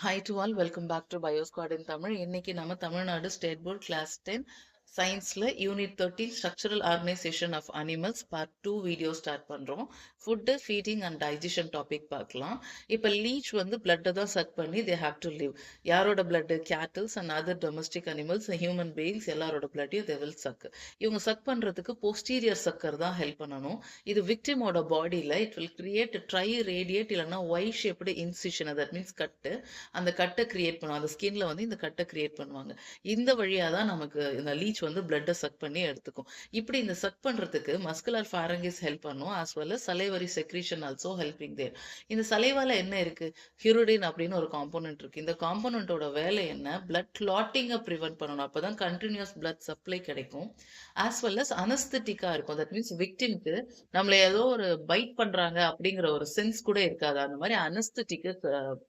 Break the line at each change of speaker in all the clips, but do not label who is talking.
Hi to all, welcome back to BioSquad in Tamil. இன்னைக்கு நம்ம Tamil Nadu state board class 10 சயின்ஸ்ல unit 13 structural organisation of animals part 2 video start பண்றோம். Food, feeding and digestion topic பார்க்கலாம். இப்போ leech வந்து பிளட்டை தான் சக் பண்ணி தே ஹாவ் டு லிவ். யாரோட blood? Cattles and other domestic animals, human beings எல்லாரோட பிளட்டையும் தே வில் சக். இவங்க சக் பண்றதுக்கு போஸ்டீரியர் சக்கர் தான் ஹெல்ப் பண்ணணும். இது விக்டிமோட பாடியில it will create triradiate இல்லைன்னா Y shaped incision, that means cut. அந்த கட்டை கிரியேட் பண்ணுவாங்க, அந்த ஸ்கின்ல வந்து இந்த கட்டை கிரியேட் பண்ணுவாங்க. இந்த வழியா தான் நமக்கு இந்த லீச் வந்து பிளட்டை சக் பண்ணி எடுத்துக்கும். இப்படி இந்த சக் பண்றதுக்கு மஸ்குலர் ஃபாரங்கிஸ் ஹெல்ப் பண்ணும், as well as salivary secretion also helping there. இந்த சலைவால என்ன இருக்கு? ஹிருடின் அப்படின்னு ஒரு காம்போனன்ட் இருக்கு. இந்த காம்போனன்ட்டோட வேலை என்ன? பிளட் கிளாட்டிங்கை ப்ரிவென்ட் பண்ணணும், அப்பதான் கண்டினியூஸ் பிளட் சப்ளை கிடைக்கும். ஆஸ் வெல் அஸ் அனஸ்தட்டிக்கா இருக்கும், தட் மீன்ஸ் விக்டிம்க்கு நம்மள ஏதோ ஒரு பைட் பண்றாங்க அப்படிங்கிற ஒரு சென்ஸ் கூட இருக்காது. அந்த மாதிரி அனஸ்தட்டிக்கு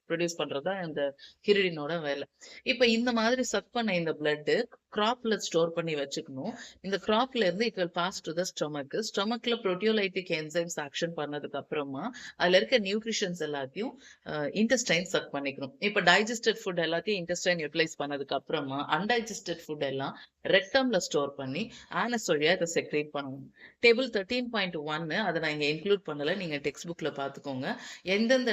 ப்ரொடியூஸ் பண்றது தான் இந்த ஹிருடினோட வேலை. இப்ப இந்த மாதிரி சக் பண்ண இந்த பிளட் கிராப்ல ஸ்டோர் பண்ணி வச்சுக்கணும். இந்த கிராப்ல இருந்து it will pass to the stomach. ஸ்டொமக்ல புரோட்டியோலைட்டிக் என்சைம்ஸ் ஆக்ஷன் பண்ணதுக்கு அப்புறமா அதுல இருக்க நியூட்ரிஷன்ஸ் எல்லாத்தையும் இன்டெஸ்டைன் சக் பண்ணிக்கணும். இப்ப டைஜஸ்டட் ஃபுட் எல்லாத்தையும் இன்டெஸ்டைன் யூட்டிலைஸ் பண்ணதுக்கு அப்புறமா அன்டைஜஸ்டட் ஃபுட் எல்லாம் ரெக்டம்ல ஸ்டோர் பண்ணி ஆனஸ் வழியா இதை செக்ரேட் பண்ணணும். டேபிள் 13.1 அதை நான் இங்க இன்க்ளூட் பண்ணல, நீங்க டெக்ஸ்ட் புக்ல பாத்துக்கோங்க. எந்தெந்த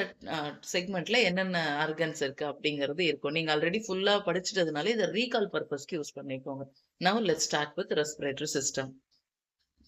செக்மெண்ட்ல என்னென்ன ஆர்கன்ஸ் இருக்கு அப்படிங்கிறது இருக்கும். நீங்க ஆல்ரெடி ஃபுல்லா படிச்சிட்டதுனால இதை ரீகால் பர்பஸ்க்கு யூஸ் பண்ணிக்கோங்க. Now let's start with respiratory system.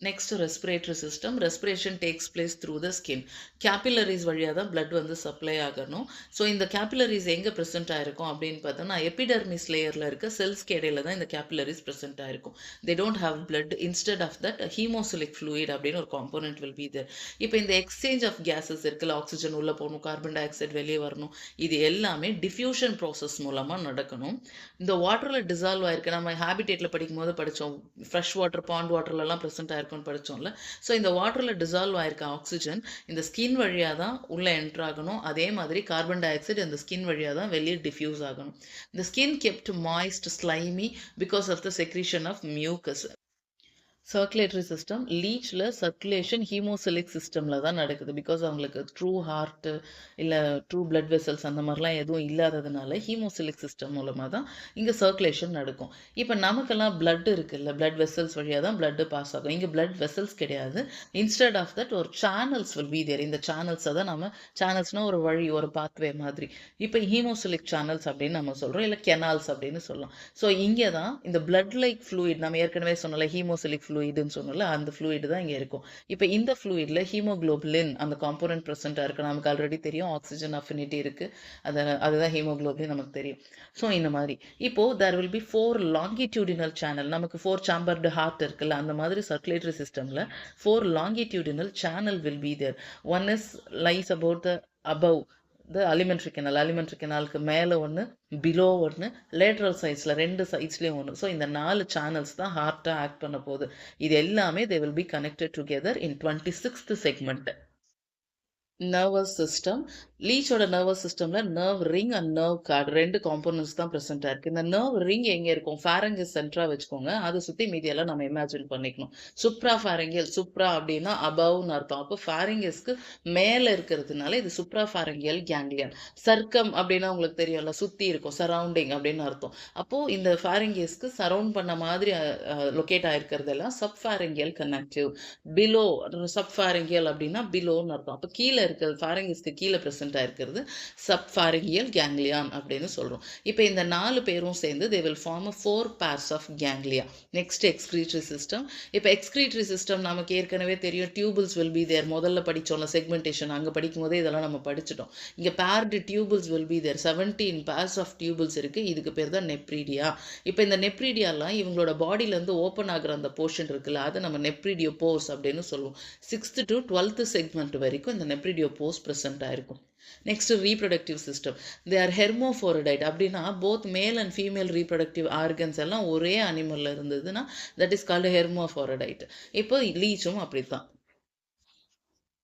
Next, respiratory system. Respiration takes place through the skin. Capillaries வழியாக தான் blood வந்து சப்ளை ஆகணும். ஸோ இந்த capillaries எங்கே ப்ரெசென்ட் ஆயிருக்கும் அப்படின்னு பார்த்தோம்னா எபிடர்மிஸ் லேயரில் இருக்க செல்ஸ்க்கு இடையில தான் இந்த capillaries ப்ரெசென்ட் ஆயிருக்கும். They don't have blood. Instead of that, hemophilic fluid அப்படின்னு ஒரு காம்போனன்ட் will be there. இப்போ இந்த எக்ஸ்சேஞ்ச் ஆஃப் கேஸஸ் இருக்குல்ல, ஆக்சிஜன் உள்ள போகணும், கார்பன் டை ஆக்சைடு வெளியே வரணும், இது எல்லாமே டிஃப்யூஷன் ப்ராசஸ் மூலமாக நடக்கணும். இந்த வாட்டரில் டிசால்வ் ஆயிருக்கு, நம்ம ஹேபிடேட்டில் படிக்கும் போது படித்தோம், ஃப்ரெஷ் வாட்டர் பாண்ட் வாட்டர்லலாம் ப்ரெசென்ட் ஆயிருக்கும் படிச்சோம்ல. ஸோ இந்த வாட்டர்ல டிசால்வ் ஆயிருக்க ஆக்சிஜன் இந்த ஸ்கின் வழியா தான் உள்ள என்டர் ஆகணும். அதே மாதிரி கார்பன் டை ஆக்சைடு இந்த ஸ்கின் வழியா தான் வெளியே டிஃப்யூஸ் ஆகணும். இந்த skin kept moist slimy because of the secretion of mucus. Circulatory system லீச்சில் சர்க்குலேஷன் ஹீமோசிலிக் சிஸ்டமில் தான் நடக்குது. பிகாஸ் அவங்களுக்கு ட்ரூ ஹார்ட்டு இல்லை ட்ரூ பிளட் வெசல்ஸ் அந்த மாதிரிலாம் எதுவும் இல்லாததுனால ஹீமோசிலிக் சிஸ்டம் மூலமாக தான் இங்கே சர்க்குலேஷன் நடக்கும். இப்போ நமக்கெல்லாம் பிளட் இருக்குல்ல, பிளட் வெசல்ஸ் வழியாக தான் பிளட்டு பாஸ் ஆகும். இங்கே பிளட் வெசல்ஸ் கிடையாது. இன்ஸ்டெட் ஆஃப் தட் ஒரு சேனல்ஸ் வில் பி தேர். இந்த சேனல்ஸை தான் நம்ம சேனல்ஸ்னால் ஒரு வழி, ஒரு பாத்வே மாதிரி. இப்போ ஹீமோசிலிக் சேனல்ஸ் அப்படின்னு நம்ம சொல்கிறோம், இல்லை கெனால்ஸ் அப்படின்னு சொல்லலாம். ஸோ இங்கே தான் இந்த பிளட் லைக் ஃப்ளூயிட், நம்ம ஏற்கனவே சொன்னல ஹீமோசிலிக் ஃப்ளூயிடுன்னு சொன்னல, அந்த ஃப்ளூயிட் தான் இங்கே இருக்கும். இப்போ இந்த ஃப்ளூயிடில் ஹீமோக்ளோபின் அந்த காம்போனன்ட் ப்ரெசென்ட்டாக இருக்குது. நமக்கு ஆல்ரெடி தெரியும் ஆக்சிஜன் அஃபினிட்டி இருக்குது, அதுதான் ஹீமோக்ளோபின் நமக்கு தெரியும். ஸோ இந்த மாதிரி இப்போது there will be 4 longitudinal channel. நமக்கு 4 சாம்பர்டு ஹார்ட் இருக்குல்ல, அந்த மாதிரி சர்க்குலேட்டரி சிஸ்டமில் 4 longitudinal channel will be there. One is lies about the above the alimentary canal. Alimentary கெனாலுக்கு மேலே ஒன்று, பிலோ ஒன்று, லேட்ரல் சைட்ஸில் 2 சைட்ஸ்லேயும் ஒன்று. ஸோ இந்த 4 சேனல்ஸ் தான் ஹார்ட்டாக ஆக்ட் பண்ண போகுது. இது எல்லாமே they will be connected together in 26th segment. Nervous system. லீச்சோட நர்வஸ் சிஸ்டம்ல nerve ring and nerve cord 2 components தான் ப்ரெசென்ட்டாக இருக்குது. இந்த நர்வ் ரிங் எங்கே இருக்கும்? ஃபேரங்கஸ் சென்டராக வச்சுக்கோங்க, அதை சுற்றி மீதியெல்லாம் நம்ம இமேஜின் பண்ணிக்கணும். சுப்ரா ஃபேரங்கியல், சுப்ரா அப்படின்னா அபவ்னு அர்த்தம். அப்போ ஃபேரங்கஸ்க்கு மேலே இருக்கிறதுனால இது சுப்ரா ஃபேரங்கியல் கேங்லியன். சர்க்கம் அப்படின்னா உங்களுக்கு தெரியும்ல, சுற்றி இருக்கும், சரௌண்டிங் அப்படின்னு அர்த்தம். அப்போது இந்த ஃபேரங்கஸ்க்கு சரௌண்ட் பண்ண மாதிரி லொக்கேட் ஆகிருக்கிறதெல்லாம் sub pharyngeal connective. Below sub pharyngeal அப்படின்னா பிலோன்னு அர்த்தம். அப்போ கீழே இருக்கிறது, ஃபேரங்கிஸ்க்கு கீழே ப்ரெசென்ட் ஆயிருக்கிறது சப்ஃபாரிங்கியல் கேங்லியான் அப்படின்னு சொல்றோம். இப்போ இந்த 4 பேரும் சேர்ந்து they will form a 4 pairs of ganglia. Next, excretory system. இப்போ excretory system நமக்கு ஏற்கனவே தெரியும், tubules will be there. முதல்ல படிச்சோம்ல செக்மெண்டேஷன், அங்கே படிக்கும் போதே இதெல்லாம் நம்ம படிச்சிட்டோம். இங்கே paired tubules will be there. 17 pairs of tubules இருக்கு. இதுக்கு பேர் தான் நெப்ரீடியா. இப்போ இந்த நெப்ரீடியாலாம் இவங்களோட பாடியிலேருந்து ஓப்பன் ஆகிற அந்த போர்ஷன் இருக்குல்ல, அதை நம்ம நெப்ரீடியோ போர்ஸ் அப்படின்னு சொல்லுவோம். 6th to 12th செக்மெண்ட் வரைக்கும் இந்த நெப்ரீடியோ போர்ஸ் ப்ரெசென்ட் ஆயிருக்கும். Next, reproductive system. They are hermaphrodite. அப்படின்னா போத் மேல் அண்ட் ஃபீமேல் ரீப்ரொடக்டிவ் ஆர்கன்ஸ் எல்லாம் ஒரே அனிமல்ல இருந்ததுன்னா தட் இஸ் கால்டு ஹெர்மோஃபோரடைட். இப்போ லீச்சும் அப்படித்தான்.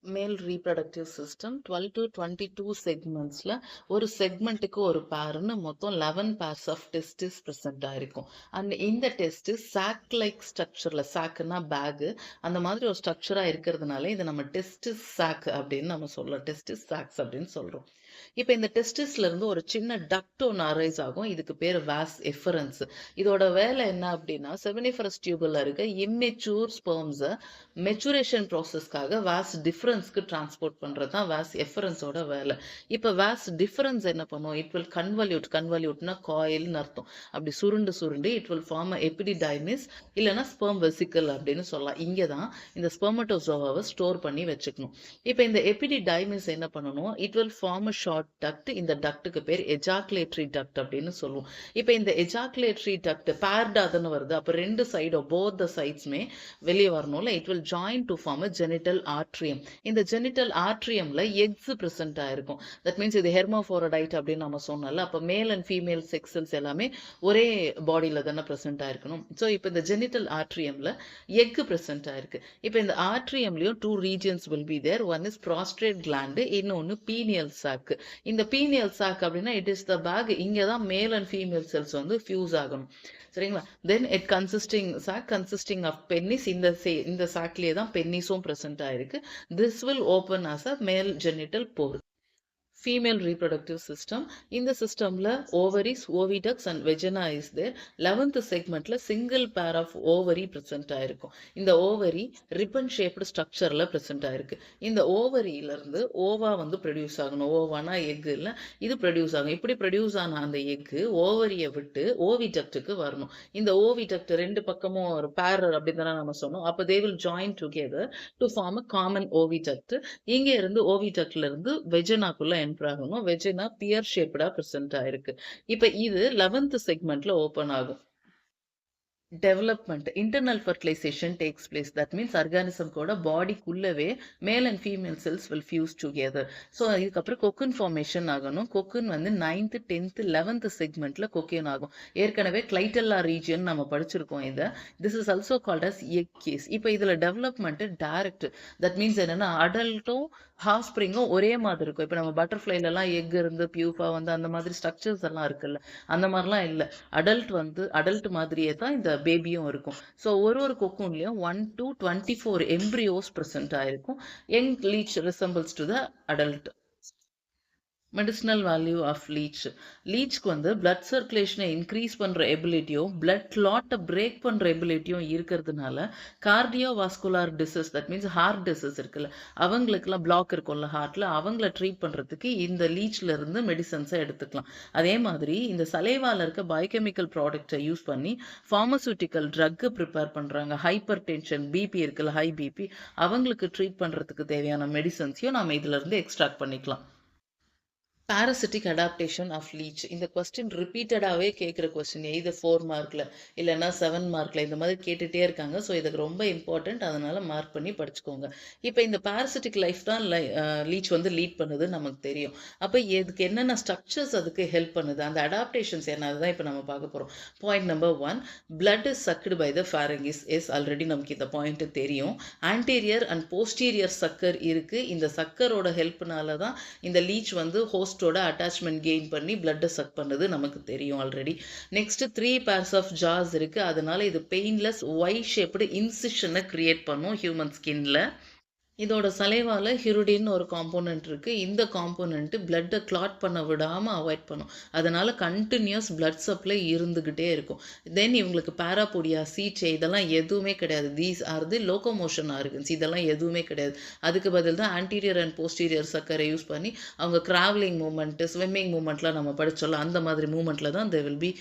மேல் ரீப்ரடக்டிவ் சிஸ்டம் 12 to 22 செக்மெண்ட்ஸில் ஒரு செக்மெண்ட்டுக்கு ஒரு பேருன்னு மொத்தம் 11 பேர்ஸ் ஆஃப் டெஸ்டிஸ் ப்ரெசென்ட் ஆகிருக்கும். அண்ட் இந்த டெஸ்ட்டு சாக் லைக் ஸ்ட்ரக்சரில், சாக்குன்னா பேகு, அந்த மாதிரி ஒரு ஸ்ட்ரக்சராக இருக்கிறதுனால இதை நம்ம டெஸ்டிஸ் சாக் அப்படின்னு நம்ம சொல்லலாம், டெஸ்டிஸ் சாக்ஸ் அப்படின்னு சொல்கிறோம். இப்போ இந்த டெஸ்டிஸ்ல இருந்து ஒரு சின்ன டக்ட் ஒன்று அரைஸ் ஆகும். இதுக்கு பேர் வாஸ் எஃபரன்ஸ். இதோட வேலை என்ன அப்படின்னா, செமினிஃபரஸ் டியூபில் இருக்க இம்மெச்சூர் ஸ்பெர்ம்ஸை மெச்சுரேஷன் ப்ராசஸ்க்காக வாஸ் டிஃபரன்ஸ்க்கு டிரான்ஸ்போர்ட் பண்ணுறது தான் வாஸ் எஃபரன்ஸோட வேலை. இப்போ வாஸ் டிஃபரன்ஸ் என்ன பண்ணும்? இட் வில் கன்வல்யூட்னா காயில்னு அர்த்தம். அப்படி சுருண்டு சுருண்டு இட் வில் ஃபார்ம் எபிடிடைமிஸ் இல்லைன்னா ஸ்பெர்ம் வெசிக்கல் அப்படின்னு சொல்லலாம். இங்கே தான் இந்த ஸ்பெர்மட்டோசோவாவை ஸ்டோர் பண்ணி வச்சுக்கணும். இப்போ இந்த எபிடிடைமிஸ் என்ன பண்ணணும்? It will form a short duct. இந்த டக்ட்டுக்கு பேர் எஜாக்குலேட்டரி டக்ட் அப்படின்னு சொல்லுவோம். இப்போ இந்த எஜாக்குலேட்டரி டக்ட் பேர்டா தானே வருது. அப்போ ரெண்டு சைடும் போத் த சைட்ஸுமே வெளியே வரணும்ல. It will join to form a genital atrium. இந்த ஜெனிட்டல் ஆர்ட்ரியம்ல எக்ஸ் பிரசன்ட் ஆயிருக்கும். தட் மீன்ஸ் இது ஹெர்மோஃபோரடைட் அப்படின்னு நம்ம சொன்னோம்ல. அப்போ மேல் அண்ட் ஃபீமேல் செக்ஸ் செல்ஸ் எல்லாமே ஒரே பாடியில் தானே ப்ரெசென்ட் ஆயிருக்கணும். ஸோ இப்போ இந்த ஜெனிட்டல் ஆர்ட்ரியமில் எக்கு ப்ரெசென்ட் ஆயிருக்கு. இப்போ இந்த ஆர்ட்ரியம்லையும் 2 regions will be there. One is prostrate gland, இன்னொன்று பீனியல் சாக்கு. இந்த பீனியல் சாக் அப்படின்னா இட் இஸ் த பேக். இங்கே தான் மேல் அண்ட் ஃபீமேல் செல்ஸ் வந்து ஃபியூஸ் ஆகணும். சரிங்களா? Then it consisting of penis. இந்த சாக்லேயே தான் பென்னிஸும் ப்ரெசென்ட் ஆயிருக்கு. This will open as a male genital pore. Female reproductive system. இந்த சிஸ்டமில் ovaries, oviducts and vagina is there. 11th செக்மெண்ட்டில் single pair of ovary present ஆகிருக்கும். இந்த ஓவரி ரிப்பன் ஷேப்டு ஸ்ட்ரக்சரில் ப்ரெசென்ட் ஆகிருக்கு. இந்த ஓவரியிலேருந்து ஓவா வந்து ப்ரொடியூஸ் ஆகணும். ஓவானா எக்கு இல்லை, இது ப்ரொடியூஸ் ஆகும். இப்படி ப்ரொடியூஸ் ஆன அந்த எக்கு ஓவரியை விட்டு ஓவிடக்ட்டுக்கு வரணும். இந்த ஓவிடக்ட் ரெண்டு பக்கமும் ஒரு பேர் அப்படி தானே நம்ம சொன்னோம். அப்போ they will join together to form a common oviduct. இங்கே இருந்து ஓவிடக்ட்ல இருந்து வெஜினாக்குள்ள ஆகணும். வெஜினா பியர் ஷேப்டா பிரசன்ட் ஆயிருக்கு. இப்ப இது 11th செக்மெண்ட்ல ஓபன் ஆகும். Development, internal fertilisation takes place. That means organism கூட பாடிக்குள்ளவே male and female cells will fuse together. So இதுக்கப்புறம் கொக்குன் ஃபார்மேஷன் ஆகணும். கொக்குன் வந்து 9th 10th 11th செக்மெண்ட்ல கொக்கின் ஆகும். ஏற்கனவே கிளைட்டல்லா ரீஜியன் நம்ம படிச்சிருக்கோம். இதை this is also called as egg case. இப்போ இதுல டெவலப்மெண்ட் டைரக்ட். தட் மீன்ஸ் என்னன்னா அடல்ட்டும் ஹாஃப் ஸ்ப்ரிங்கும் ஒரே மாதிரி இருக்கும். இப்போ நம்ம பட்டர்ஃப்ளைலலாம் எக் இருந்து பியூப்பா வந்து அந்த மாதிரி ஸ்ட்ரக்சர்ஸ் எல்லாம் இருக்குல்ல, அந்த மாதிரிலாம் இல்லை. அடல்ட் மாதிரியே தான் இந்த பேபியும் இருக்கும். ஸோ ஒரு கொக்கூன்லையும் 1 to 24 எம்ப்ரியோஸ் ப்ரெசென்ட் ஆயிருக்கும். Young leech resembles to the adult. Medicinal value of லீச்க்கு வந்து பிளட் சர்க்குலேஷனை இன்க்ரீஸ் பண்ணுற எபிலிட்டியும் பிளட் கிளாட்டை பிரேக் பண்ணுற எபிலிட்டியும் இருக்கிறதுனால cardiovascular disease, that means heart disease இருக்குல்ல, அவங்களுக்குலாம் பிளாக் இருக்கும்ல ஹார்ட்டில், அவங்கள ட்ரீட் பண்ணுறதுக்கு இந்த லீச்சில் இருந்து மெடிசன்ஸை எடுத்துக்கலாம். அதே மாதிரி இந்த சலைவாவில் இருக்க பயோகெமிக்கல் ப்ராடக்டை யூஸ் பண்ணி ஃபார்மசூட்டிக்கல் ட்ரக்கு ப்ரிப்பேர் பண்ணுறாங்க. ஹைப்பர் டென்ஷன், பிபி இருக்குல்ல, ஹை பிபி, அவங்களுக்கு ட்ரீட் பண்ணுறதுக்கு தேவையான மெடிசன்ஸையும் நம்ம இதிலிருந்து எக்ஸ்ட்ராக்ட் பண்ணிக்கலாம். parasitic adaptation of leech. இந்த கொஸ்டின் ரிப்பீட்டடாகவே கேட்குற கொஸ்டின், எய்தர் 4 மார்க்கில் இல்லைன்னா 7 மார்க்கில் இந்த மாதிரி கேட்டுகிட்டே இருக்காங்க. ஸோ இதுக்கு ரொம்ப இம்பார்ட்டண்ட், அதனால் மார்க் பண்ணி படிச்சுக்கோங்க. இப்போ இந்த parasitic லைஃப் தான் லீச் வந்து லீட் பண்ணுது நமக்கு தெரியும். அப்போ இதுக்கு என்னென்ன ஸ்ட்ரக்சர்ஸ் அதுக்கு ஹெல்ப் பண்ணுது, அந்த அடாப்டேஷன்ஸ் என்ன, அதுதான் இப்போ நம்ம பார்க்க போகிறோம். Point number 1, blood is sucked by the pharynx. Yes, already நமக்கு இந்த பாயிண்ட் தெரியும். ஆன்டீரியர் அண்ட் போஸ்டீரியர் சக்கர் இருக்குது. இந்த சக்கரோட ஹெல்ப்னால தான் இந்த லீச் வந்து ஹோஸ்டோட அட்டாச்மெண்ட் கெயின் பண்ணி பிளட்டை சக் பண்ணுது, நமக்கு தெரியும் ஆல்ரெடி. நெக்ஸ்ட் 3 pairs ஆஃப் ஜாஸ் இருக்கு. அதனால இது பெயின்லெஸ் ஒய் ஷேப்டு இன்சிஷனை கிரியேட் பண்ணும் ஹியூமன் ஸ்கின்ல. இதோட சலைவால ஹிருடின்னு ஒரு காம்போனன்ட் இருக்குது. இந்த காம்போனன்ட்டு பிளட்டை கிளாட் பண்ண விடாமல் அவாய்ட் பண்ணும். அதனால் கண்டினியூஸ் பிளட் சப்ளை இருந்துக்கிட்டே இருக்கும். தென் இவங்களுக்கு பேராபோடியா, சீச்சே இதெல்லாம் எதுவுமே கிடையாது. These are the locomotion organs. இதெல்லாம் எதுவுமே கிடையாது. அதுக்கு பதில் தான் ஆன்டீரியர் அண்ட் போஸ்டீரியர் சக்கரை யூஸ் பண்ணி அவங்க ட்ராவலிங் மூமெண்ட்டு, ஸ்விம்மிங் மூமெண்ட்லாம் நம்ம படிச்சோம்ல, அந்த மாதிரி மூமெண்ட்டில் தான் தே வில் பி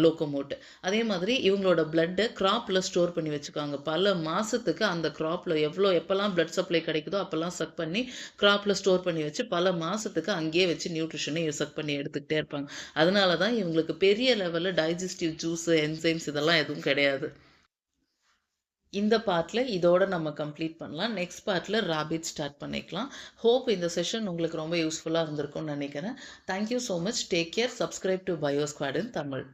லோகோமோட். அதே மாதிரி இவங்களோட பிளட்டை கிராப்பில் ஸ்டோர் பண்ணி வச்சுக்காங்க. பல மாதத்துக்கு அந்த கிராப்பில் எப்போல்லாம் பிளட் சப்ளை கிடைக்குதோ அப்பெல்லாம் சக் பண்ணி கிராப்ல ஸ்டோர் பண்ணி வச்சு பல மாசத்துக்கு அங்கேயே வச்சு நியூட்ரிஷனை சக் பண்ணி எடுத்துக்கிட்டே இருப்பாங்க. அதனால தான் இவங்களுக்கு பெரிய லெவலில் டைஜஸ்டிவ் ஜூஸ், என்சைம்ஸ் இதெல்லாம் எதுவும் கிடையாது. இந்த பார்ட்டில் இதோட நம்ம கம்ப்ளீட் பண்ணலாம். நெக்ஸ்ட் பார்ட்டில் ராபிட் ஸ்டார்ட் பண்ணிக்கலாம். ஹோப் இந்த செஷன் உங்களுக்கு ரொம்ப யூஸ்ஃபுல்லாக இருந்திருக்கும்னு நினைக்கிறேன். Thank you so much. Take care. Subscribe to bio squad in Tamil.